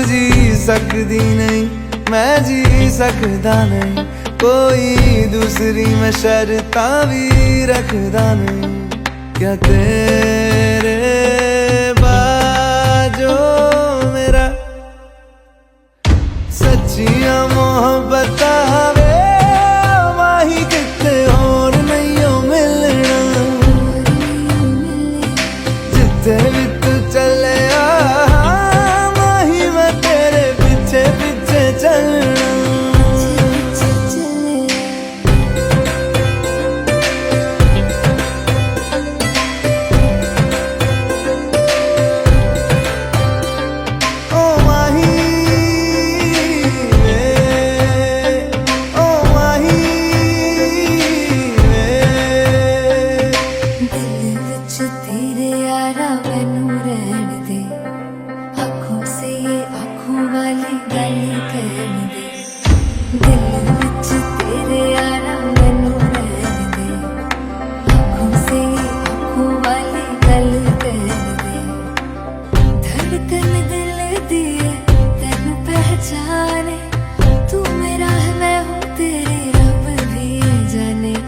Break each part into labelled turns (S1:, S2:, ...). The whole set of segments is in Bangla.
S1: जी सकदी नहीं, मैं जी सकदा नहीं, कोई दूसरी मैं शर्तां भी रखदा नहीं। क्या तेरे बाजो मेरा सच्चियां मोहब्बत वे माही किते होर नहीं हो मिलना। जिथे भी तू चले माही मैं तेरे पीछे पीछे चलना।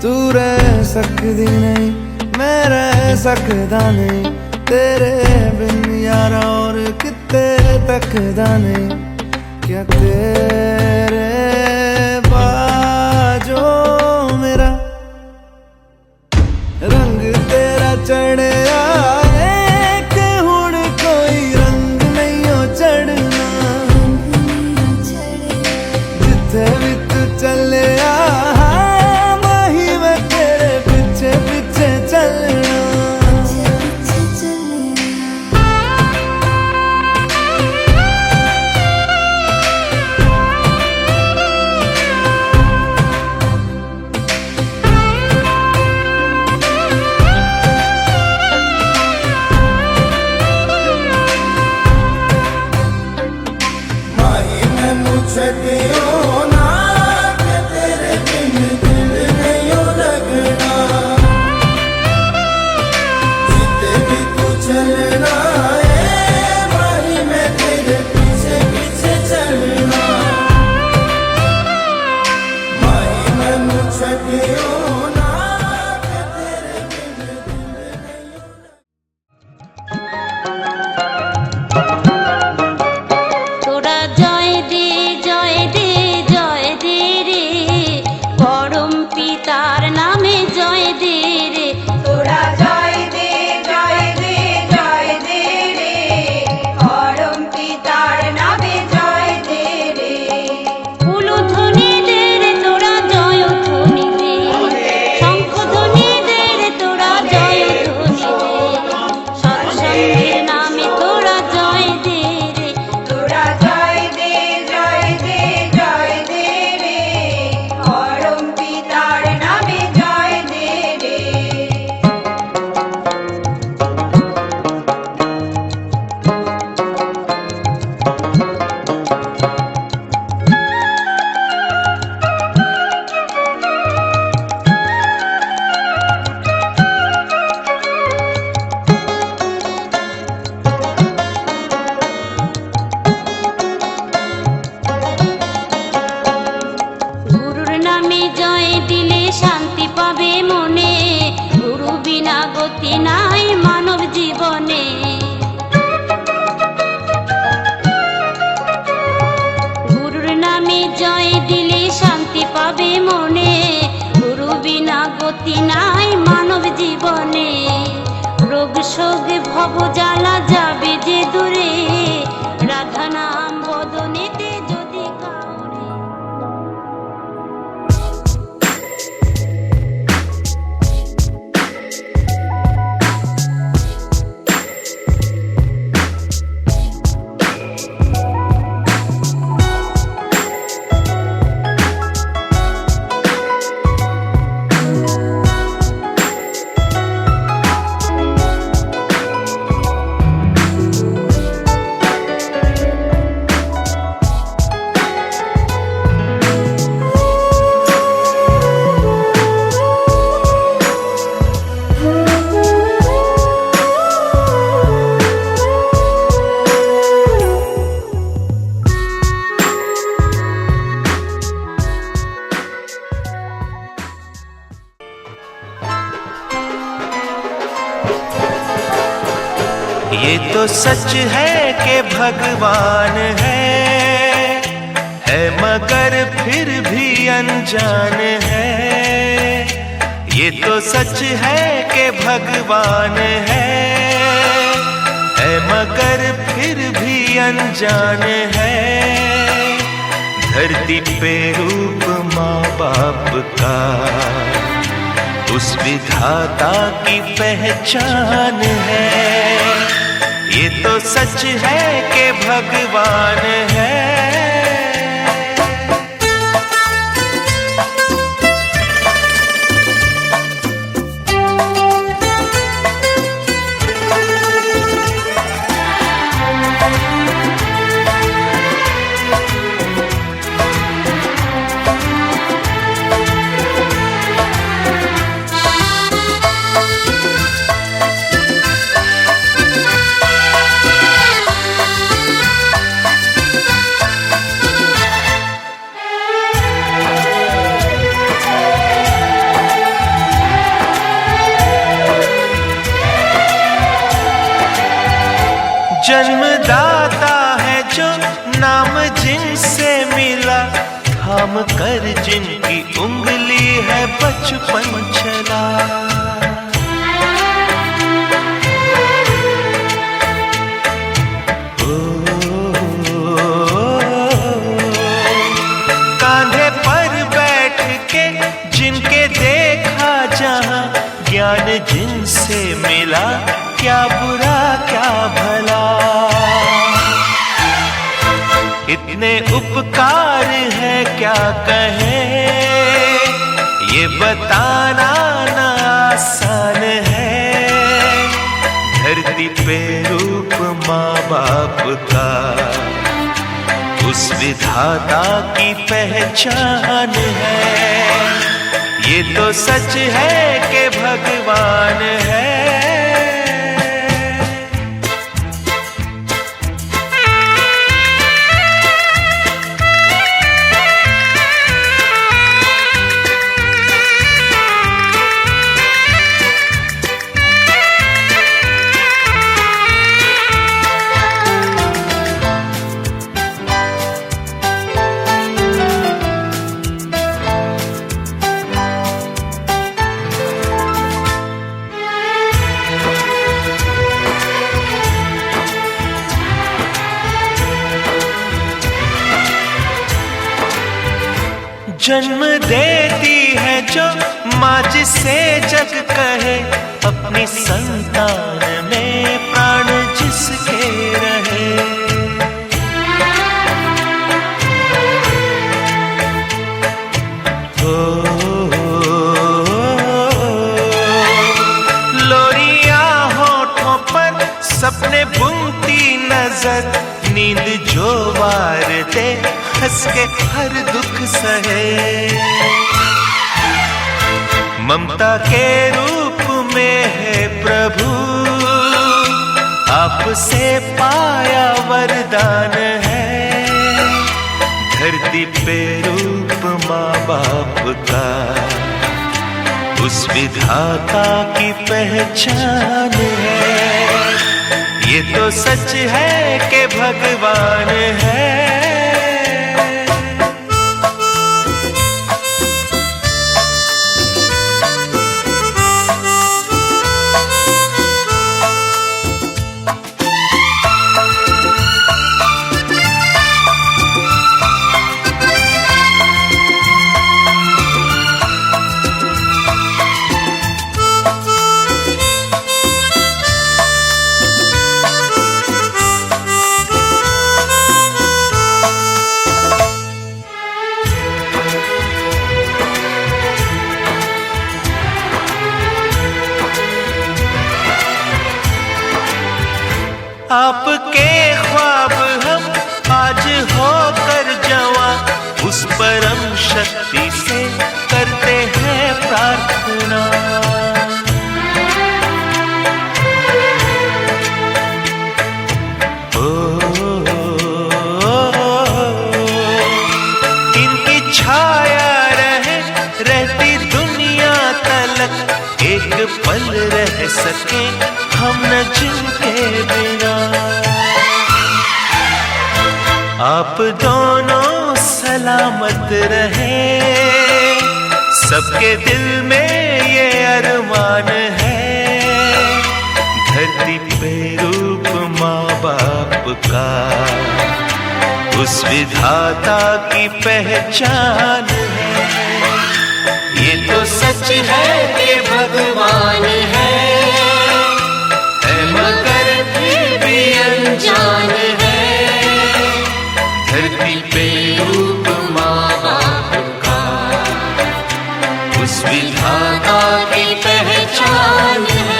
S1: तू रह सकदी नहीं, मैं रह सकदा नहीं, तेरे बिन यारा और किते तकदा नहीं। क्या तेरे बाजो मेरा रंग तेरा चढ़िया कि हुण कोई रंग नहीं हो चढ़ना। जिथे भी तू चले
S2: मानव जीवने रोग शोक भव জ্বালা যাবে যে দূরে রাধা নাম বদনেতে যদি কাউরে।
S3: ये तो सच है कि भगवान है मगर फिर भी अनजान है। ये तो सच है कि भगवान है मगर फिर भी अनजान है। धरती पे रूप माँ बाप का उस विधाता की पहचान है। ये तो सच है कि भगवान है। जन्मदाता है जो नाम जिनसे मिला, थाम कर जिनकी उंगली है बचपन चला। कांधे पर बैठ के जिनके देखा जहां, ज्ञान जिनसे मिला, क्या बुरा क्या भला। इतने उपकार है क्या कहें, ये बताना ना आसान है। धरती पे रूप माँ बाप का उस विधाता की पहचान है। ये तो सच है कि भगवान है। जन्म देती है जो माँ जिसे जग कहे, अपनी संतान में प्राण जिसके रहे। लोरियां होठों पर सपने बुनती नजर, नींद जो वार दे हंस के हर दुख सहे। ममता के रूप में है प्रभु, आपसे पाया वरदान है। धरती पे रूप माँ बाप का उस विधाता की पहचान है। ये तो सच है कि भगवान है। आपके ख्वाब हम आज होकर जवां, उस परम शक्ति से करते हैं प्रार्थना। इनकी छाया रहती दुनिया तलक, एक पल रह सके हम न जिनके बिना। आप दोनों सलामत रहे, सबके दिल में ये अरमान है। धरती पे रूप माँ बाप का उस विधाता की पहचान है। ये तो सच है कि भगवान है मगर फिर भी अनजान है। धरती पे रूप माँ बाप का उस विधाता की पहचान है।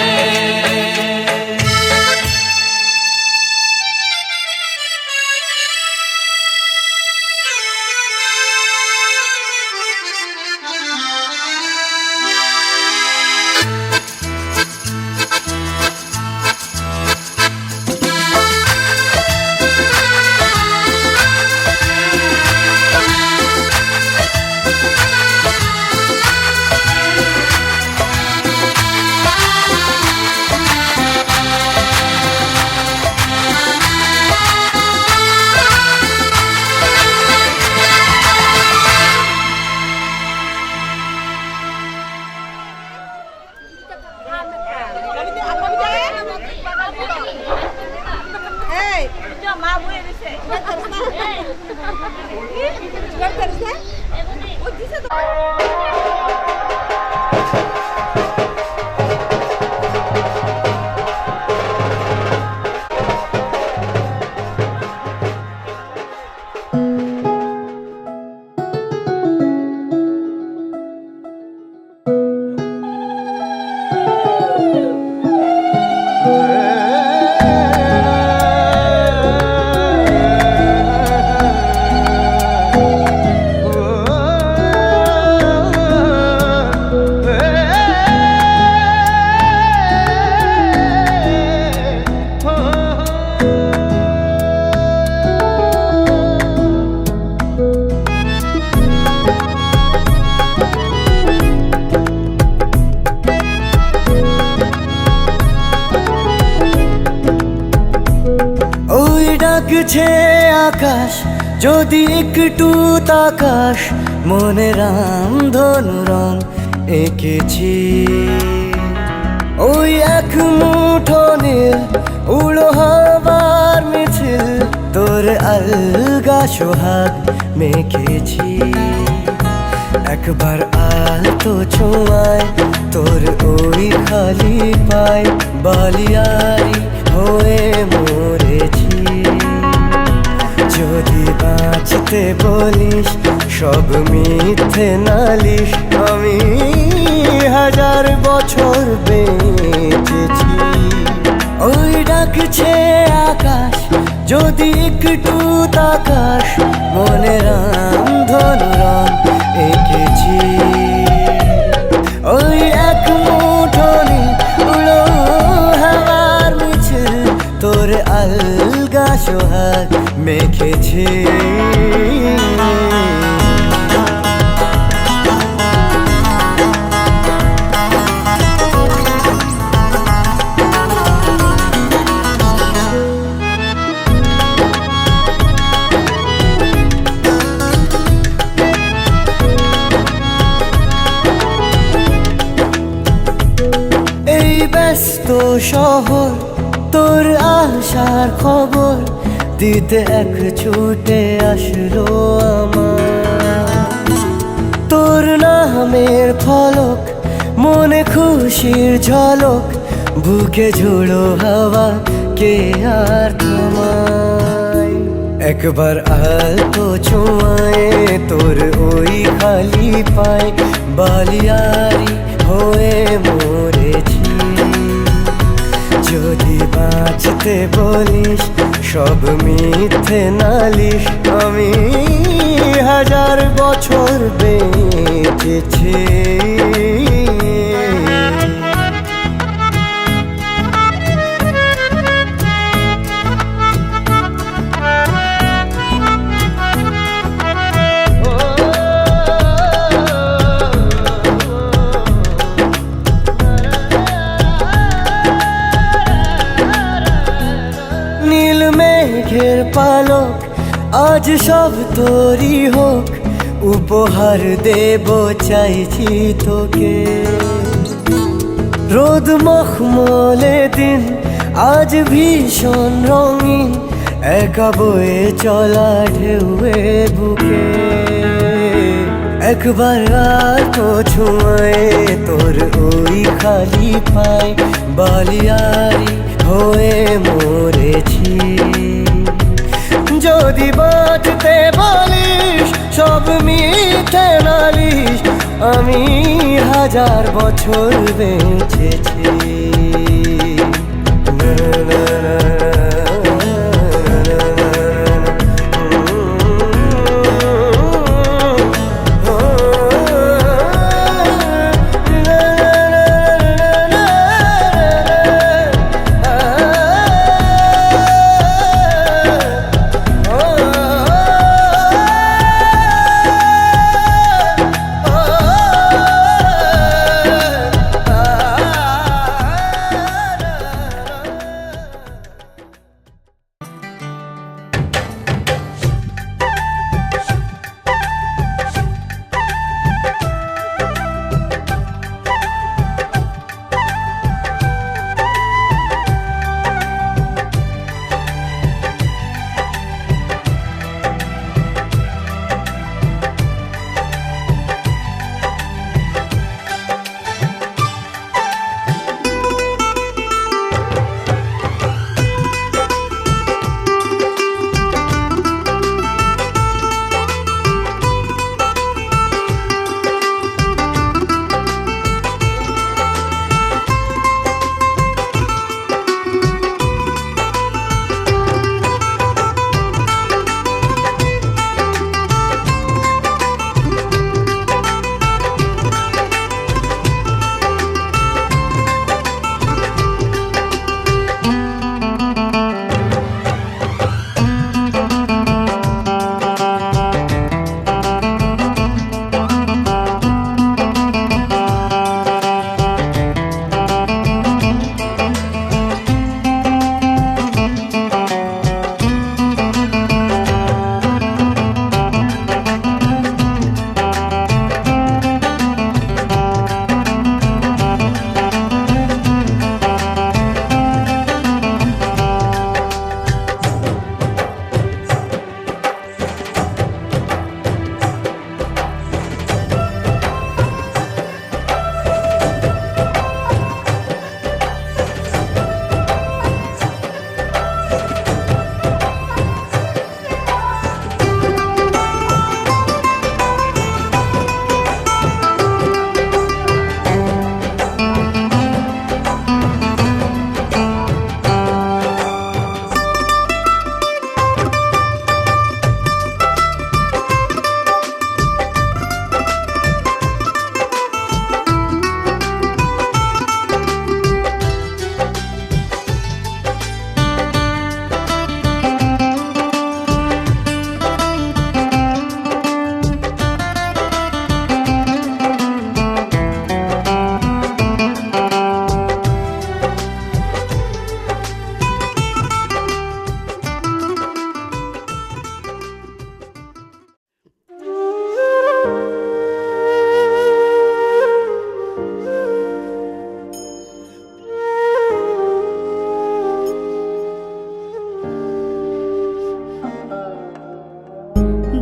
S1: ডাকছে আকাশ যদি একটু তাকাস, মনে রাম ধনু রং এঁকেছি। ওই এক মুঠো নীল উড়ো হবার মিছিল, তোর আলগা সোহাগ মেখেছি। একবার আলতো ছোঁয়ায় তোর ওই খালি পায় বালিয়ারি হয়ে মরেছি। যদি বাঁচতে বলিস সব মিথ্যে নালিশ, আমি 1000 বছর বেঁচেছি। ওই ডাকছে আকাশ যদি একটু তাকাস, মনে রাম ধনু রং এঁকেছি। ওই এক মুঠো নীল উড়ো হাওয়ার মিছিল, তোর আলগা সোহাগ মেখেছি। এই ব্যস্ত শহর তোর আসার খবর দিতে এক ছুটে আসলো আমার। তোর নামের ফলক মনে খুশির ঝলক, বুকে ঝোড়ো হাওয়া কে আর থামায়। একবার আলতো ছোঁয়ায় তোর ওই খালি পায় বালিয়ারি হয়ে মরেছি। যদি বাঁচতে বলিস সব মিথ্যে নালিশ, আমি 1000 বছর বেঁচেছি। নীল মেঘের পালক আজ সব তোরই হোক, উপহার দেব চাইছি তোকে। রোদ মখমলে দিন আজ ভীষণ রঙিন, একা বয়ে চলা ঢেউয়ে বুকে। একবার আর তো ছুঁয়ে তোর ওই খালি পায়, বালিয়ারি হয়ে মরেছি। যদি বাঁচতে বলিস সব মিথ্যে নালিশ, আমি 1000 বছর বেঁচেছি।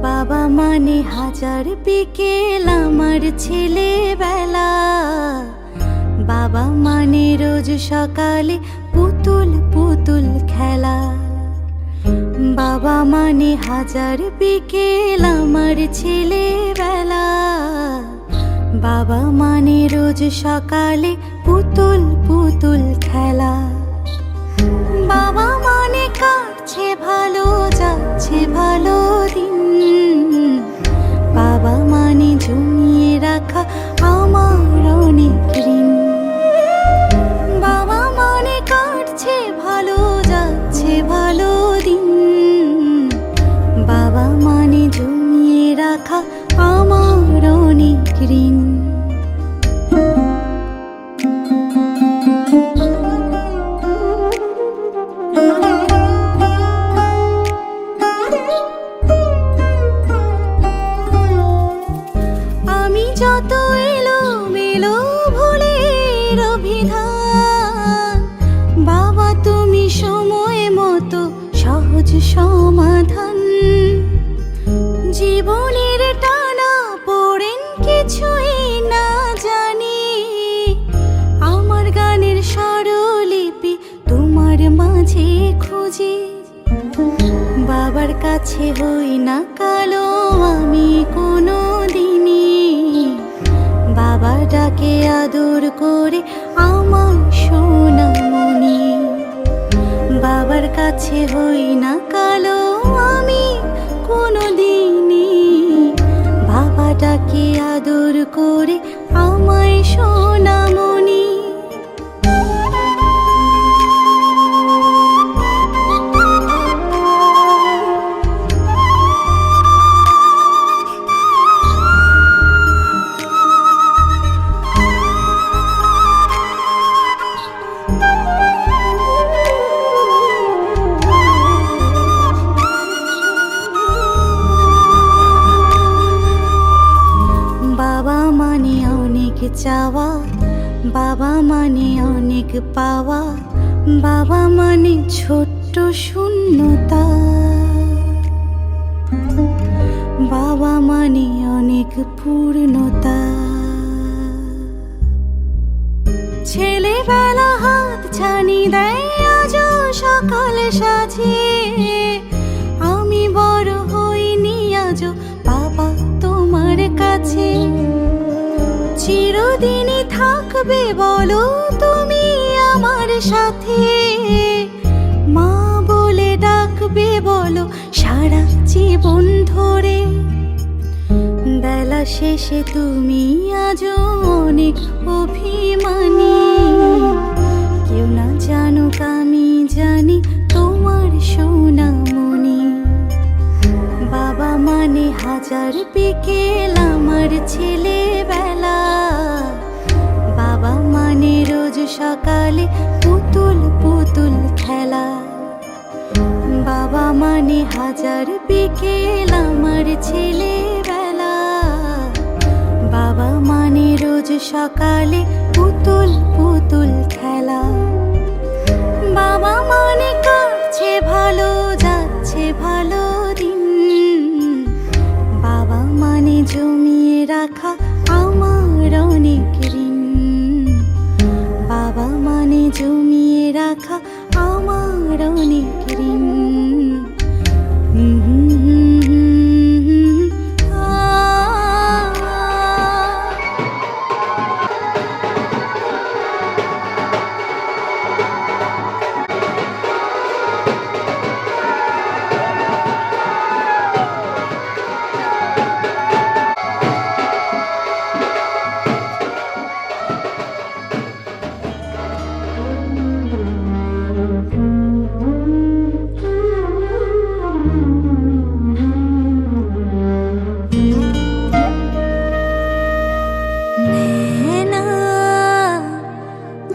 S4: বাবা মানে 1000 বিকেল আমার ছেলেবেলা, বাবা মানে রোজ সকালে পুতুল পুতুল খেলা। বাবা মানে 1000 বিকেল আমার ছেলেবেলা, বাবা মানে রোজ সকালে পুতুল পুতুল খেলা। বাবা মানে কাটছে ভালো যাচ্ছে ভালো দিন, বাবা মানে জমিয়ে রাখা আমার অনেক ঋণ। বাবা মানে কাটছে ভালো যাচ্ছে ভালো দিন, বাবা মানে জমিয়ে রাখা আমার অনেক ঋণ। কাছে হই না কালো আমি কোনো দিনই, বাবা ডাকে আদর করে আমার সোনামণি। বাবার কাছে হই না কালো আমি কোনো দিনই, বাবা ডাকে আদর করে আমায় সোনামণি। বাবা মানে অনেক চাওয়া, বাবা মানে অনেক পাওয়া, বাবা মানে ছোট্ট শূন্যতা, বাবা মানে অনেক পূর্ণতা। ছেলেবেলা হাত ছানি দেয় আজও সকাল সাজিয়ে, আমি বড় হইনি আজও বাবা তোমার কাছে। চিরদিনই থাকবে বলো তুমি আমার সাথে, মা বলে ডাকবে বলো সারা জীবন ধরে। বেলা শেষে তুমি আজও অনেক অভিমানী, কেউ না জানুক আমি জানি তোমার সোনামণি। বাবা মানে হাজার বিকেল আমার ছেলেবেলা, বাবা মানে রোজ সকালে পুতুল পুতুল খেলা। বাবা মানে হাজার বিকেল আমার ছেলেবেলা, বাবা মানে রোজ সকালে পুতুল পুতুল খেলা। বাবা মানে কাটছে ভালো যাচ্ছে ভালো দিন, বাবা মানে জমিয়ে রাখা আমার অনেক ঋণ, বাবা মানে জমিয়ে রাখা আমার অনেক ঋণ।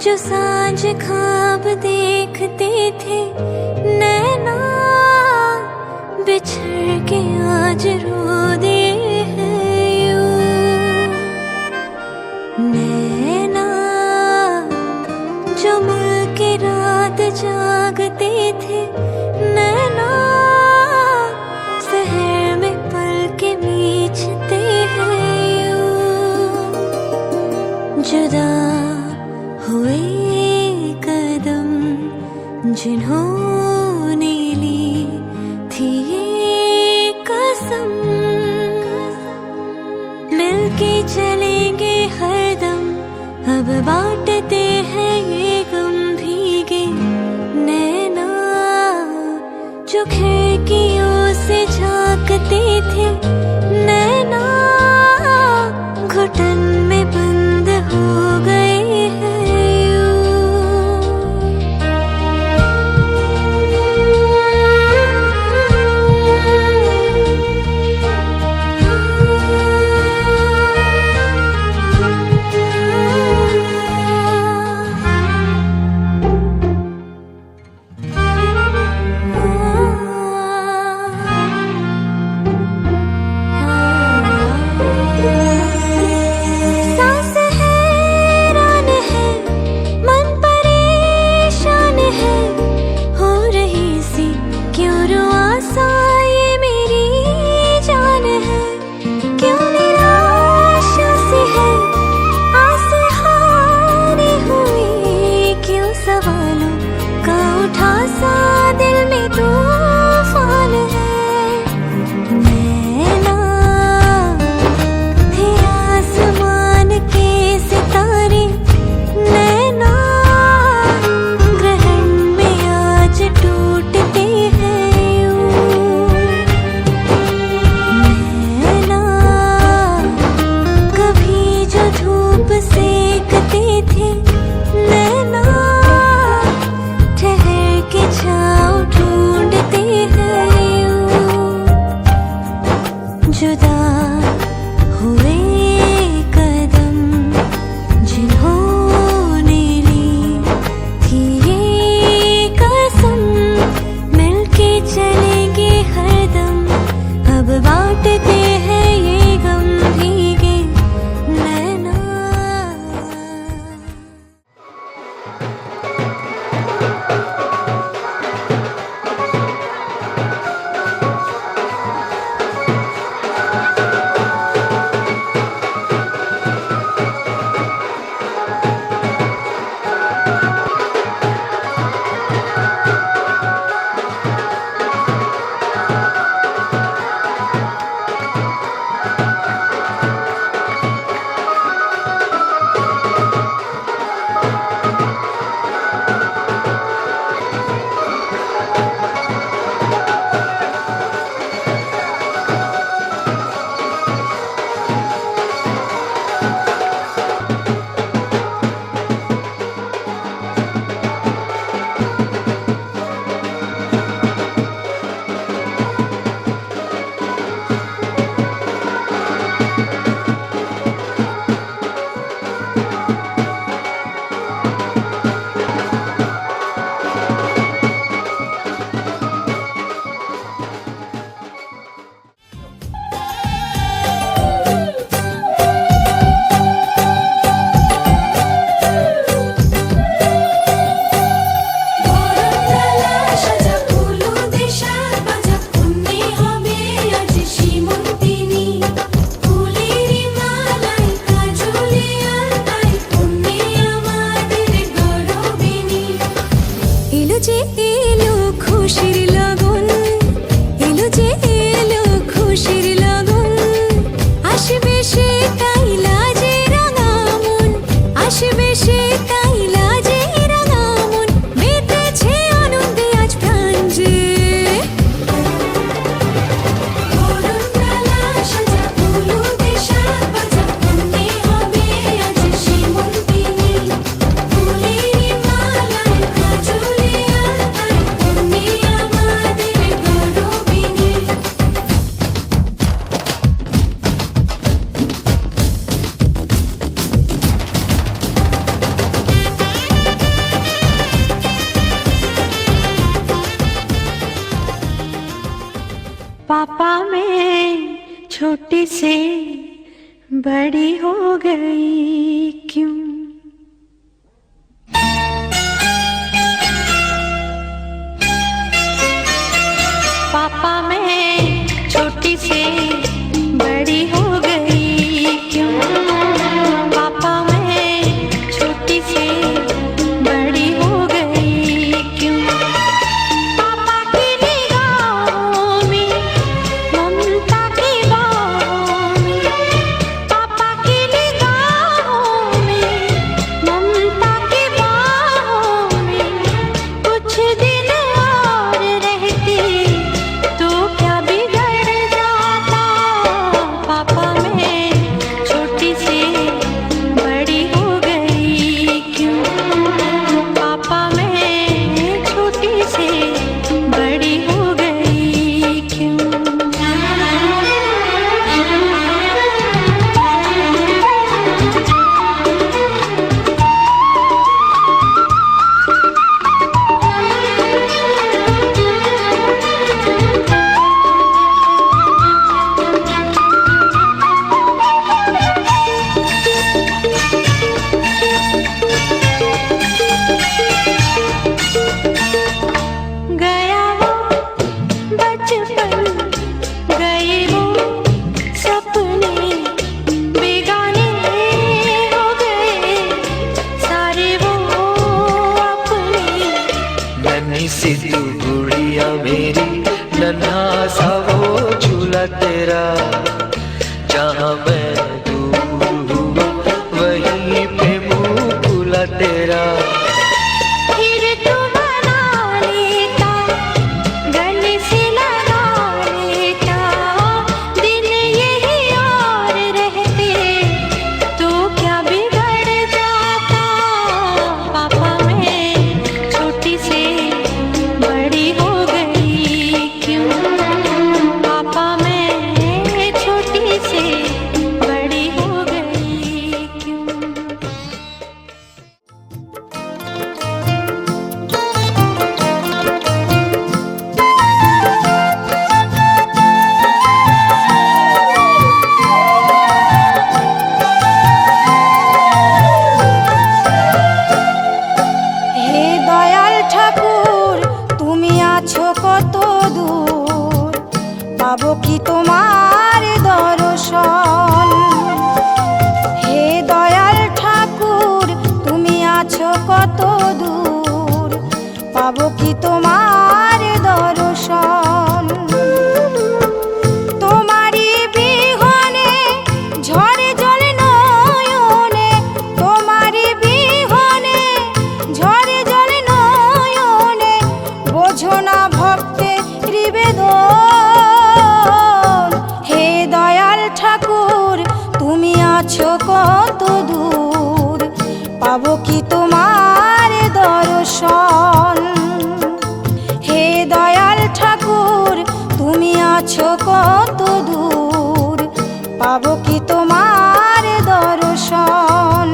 S4: जो सांझ ख्वाब देखते थे नैना, बिछड़ के आज रो दिए हैं यूं। नैना जो मिल के रात जागते थे नैना, शहर में पल के बीचते हैं यूं। जुदा हुए कदम जिन्होंने ली थी ये कसम, मिलके चलेंगे हरदम अब बांटते हैं ये गम। भीगे नैना जो खिड़कियों से झांकते थे नैना, घुटन में बंद हो गए हैं। जुदा हुए कदम जिन्होंने ली थी ये कसम, मिलके चलेंगे हरदम, अब बांटते हैं ये गम भीगे नैना।
S2: पापा मैं छोटी से बड़ी हो गई क्यों? पापा मैं छोटी से बड़ी हो गई क्यों? पापा मैं छोटी से बड़ी हो गई क्यों? पापा की निगाहों में ममता की बाहों में, पापा की निगाहों में ममता की बाहों में, कुछ दिन और रहती तो क्या बिगड़ जाता? पापा मैं छोटी से बड़ी हो गई क्यों? पापा मैं छोटी से बड़ी हो गई क्यों? गया वो बचपन, गए वो सपने, बेगाने हो गए सारे वो अपने।
S1: नन्ही सी तू गुड़िया मेरी, नन्हा सा वो झूला तेरा, जहाँ मैं दूर हुआ वहीं पे मुँह खुला तेरा।
S2: फिर तू बना लेता, गले से लगा लेता, दिन यही और रहते तो क्या बिगड़ जाता? पापा मैं छोटी से बड़ी हो गई क्यों? पापा मैं পাবো কি তোমার দর্শন। হে দয়াল ঠাকুর তুমি আছো কত দূর, পাবো কি তোমার দর্শন।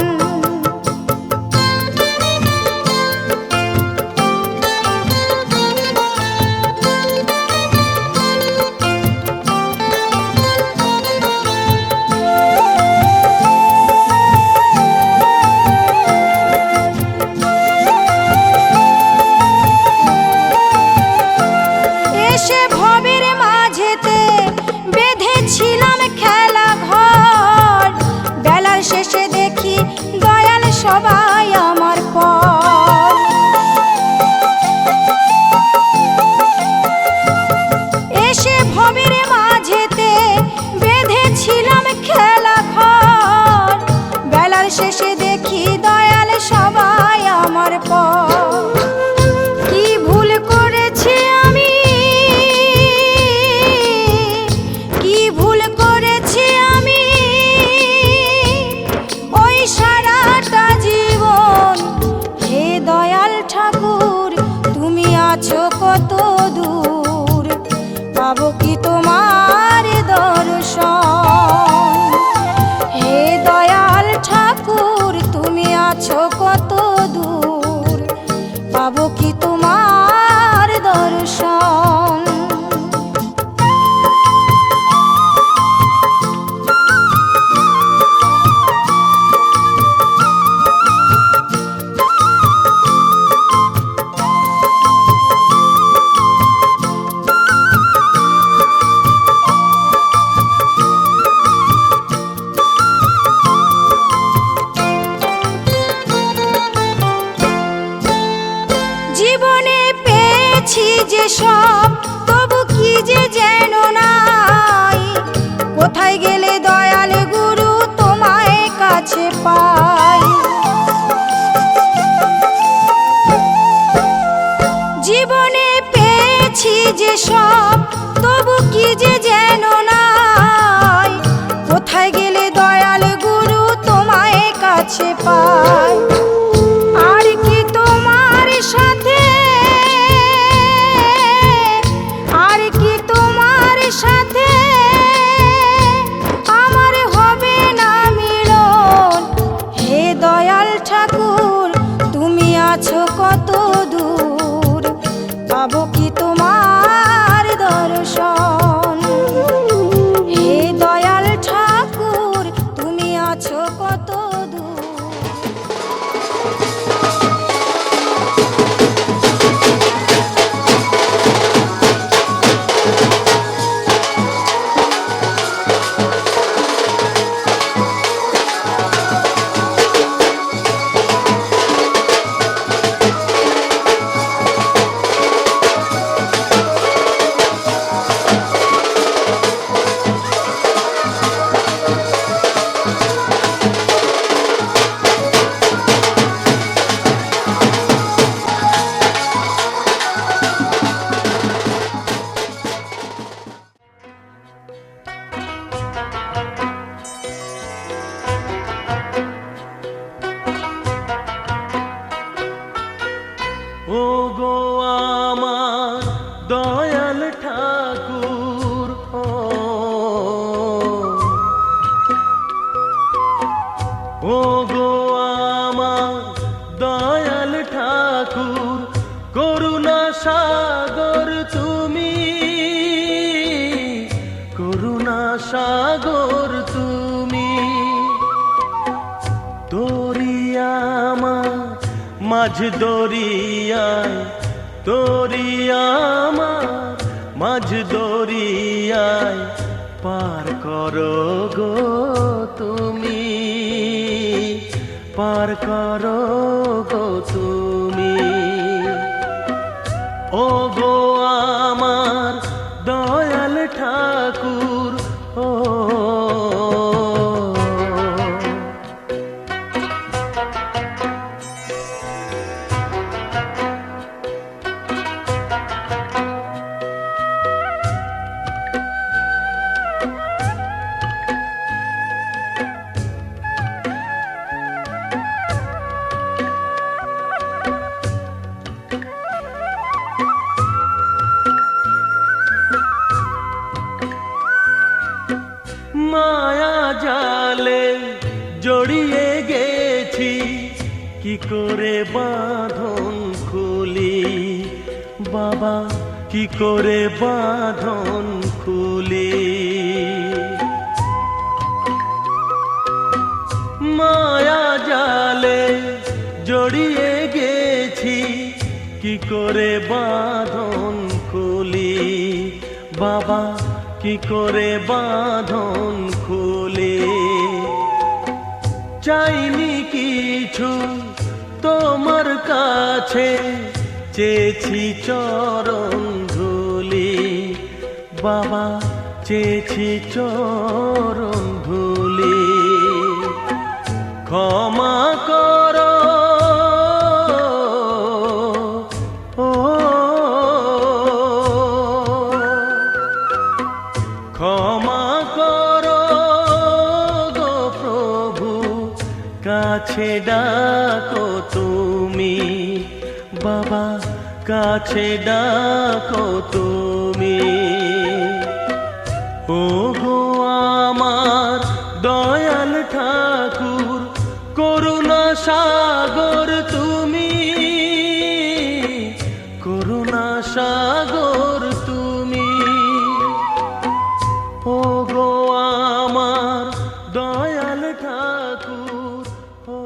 S2: এসে ভবের মাঝেতে বেঁধেছিলাম খেলা ঘর, বেলার শেষে দেখি দয়াল সবাই আমার পর। এসে ভবের মাঝেতে বেঁধেছিলাম খেলা ঘর, বেলার শেষে দেখি দয়াল সবাই আমার পর। কি ভুল করেছি আমি, কি ভুল করেছি আমি, ওই সারাটা জীবন। হে দয়াল ঠাকুর তুমি আছো কত দূর, পাবো কি তোমার দর্শন। হে দয়াল ঠাকুর তুমি আছো কত দূর, পাবো কি তোমার দর্শন। জীবনে পেয়েছি যে সব, তবু কি যে যেন নাই। কোথায় গেলে দয়াল গুরু তোমায় কাছে পাই। জীবনে পেয়েছি যে সব, তবু কি যে যেন নাই। কোথায় গেলে দয়াল গুরু তোমায় কাছে পাই। আর কি তোমার সাথে, আর কি তোমার সাথে আমার হবে না মিলন। হে দয়াল ঠাকুর তুমি আছো কত দূর, পাবো কি তোমার দর্শন। হে দয়াল ঠাকুর তুমি আছো কত দূর।
S3: ও গো আমার দয়াল ঠাকুর, ও গো আমার দয়াল ঠাকুর, করুণা সাগর তুমি, করুণা সাগর তুমি। দরিয়া আমার মাঝ দরিয়ায়, দরিয়া আমার মাঝ দরিয়ায় পার করো গো তুমি, পার করো গো তুমি। ও গো আমার দয়াল ঠাকুর, ও মায়া জালে জড়িয়ে গেছি, কি করে বাঁধন খুলি বাবা, কি করে বাঁধন খুলি। মায়া জালে জড়িয়ে গেছি, কি করে বাঁধন খুলি বাবা, কি করে বাঁধন খুলি। চাইনি কিছু তোমার কাছে, চেয়েছি চরণ ধুলি বাবা, চেয়েছি চরণ ধুলি। ক্ষমা করো ও, ক্ষমা করো গো প্রভু, কাছে ডাকো তুমি বাবা, কাছে ডাকো তুমি। ও গো আমার দয়াল ঠাকুর, করুণা সাগর তুমি, করুণা সাগর তুমি। ও গো আমার দয়াল ঠাকুর, ও।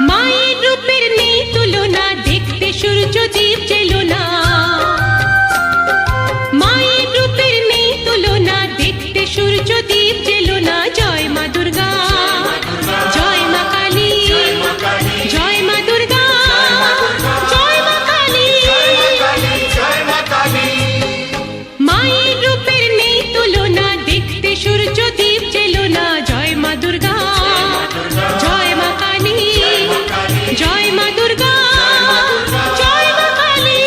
S5: মায়ের রূপের নেই তুলনা, দেখতে সূর্যদীপ জেলো না। মায়ের রূপের নেই তুলনা, দেখতে সূর্যদীপ জেলো না। জয় মা দুর্গা, জয় মা কালী, জয় মা দুর্গা, জয় মা কালী। মায়ের রূপের নেই তুলনা, দেখতে সূর্যদীপ জেলো না। জয় মা দুর্গা, জয় মা কালী, জয় মা দুর্গা, জয় মা কালী।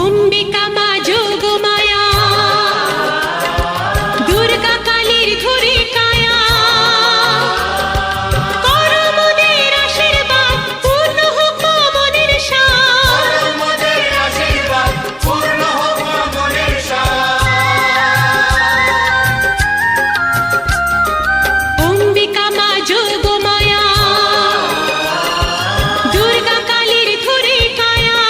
S5: অম্বিকা মা যোগ মায়া, দুর্গা কালীর ধরে কায়া। করো মোদের আশীর্বাদ, পূর্ণ হোক মনের অম্বিকা মা যোগ মায়া, দুর্গা কালীর ধরে কায়া।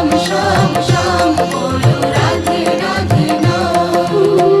S5: শ্যাম শ্যাম শ্যাম বলো রাধে রাধে নাম।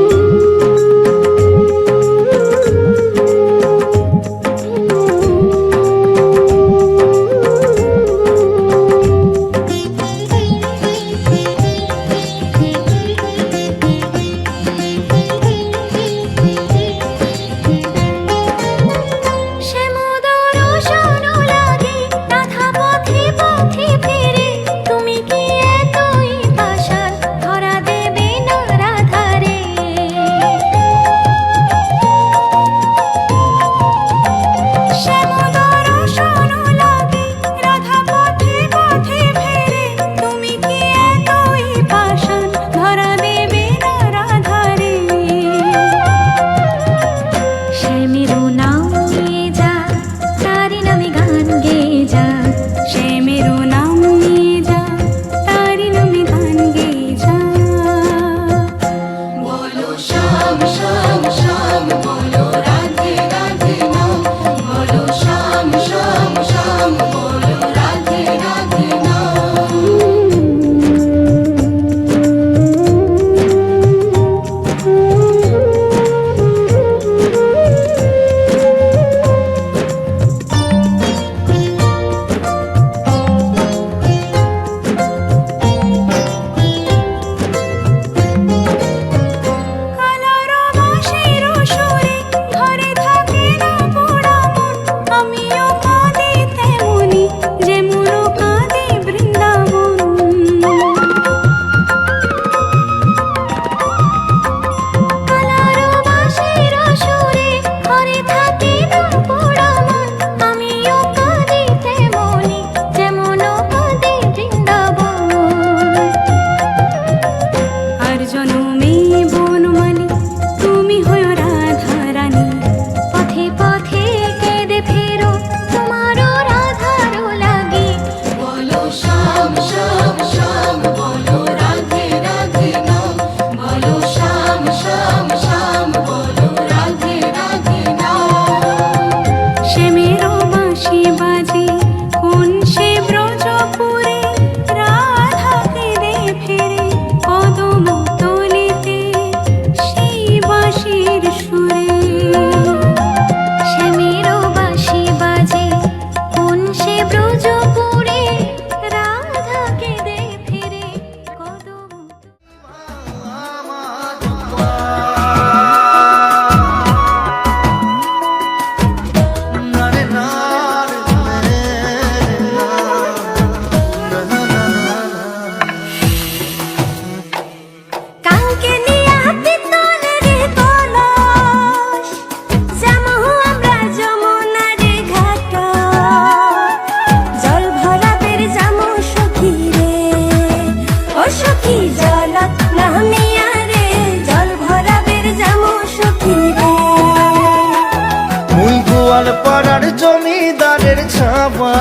S1: পাড়ার জমিদারের ছাবা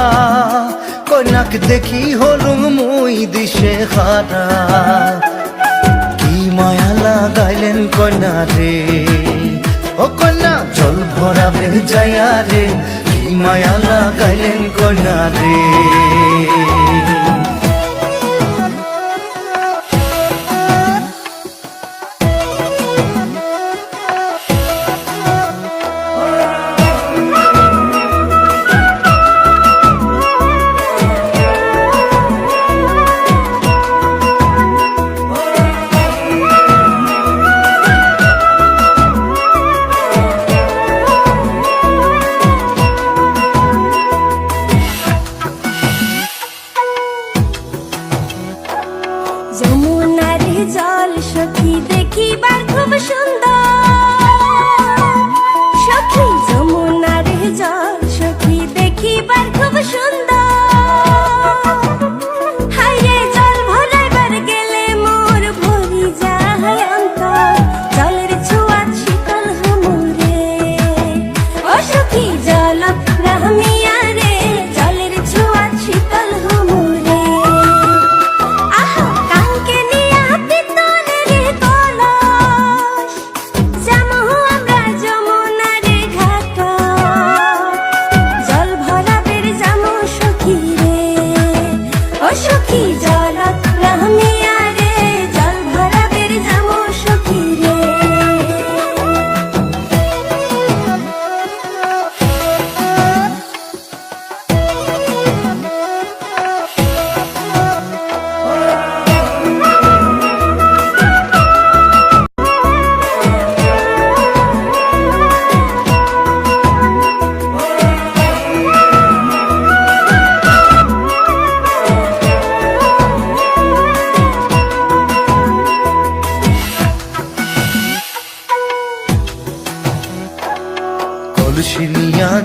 S1: কন্যাক দেখি হলুম মুই দিশে হারা কি মায়া লাগাইলেন কন্যা রে ও কন্যা জল ভরাবে যায়া রে কি মায়া লাগাইলেন কন্যা রে
S4: যমুনার জল সখী দেখিবার খুব সুন্দর সখী যমুনার জল সখী দেখিবার খুব সুন্দর হাইরে জল ভরাইবার গেলে মোর ভরি যায় অন্তর জলের ছোঁয়া শীতল হামুরে ও সখী জল রাহমিয়া রে জলের ছোঁয়া শীতল হামুরে আহা কাঙ্কে নিয়া পিতলের কলস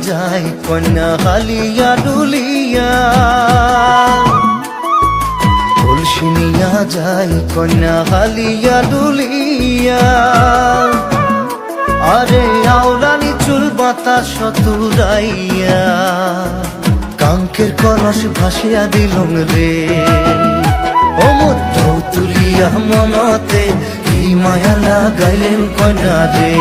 S1: যায় কন্যা হালিয়া ডুলিয়া, কলসি নিয়া যায় কন্যা হালিয়া ডুলিয়া। আরে আওলানি চুল বাতাস তুরাইয়া, কাঙ্কের কলস ভাসিয়া দিলুম রে। ও মধ্য তুলিয়া মনতে কি মায়া লাগাইলেন কন্যা রে।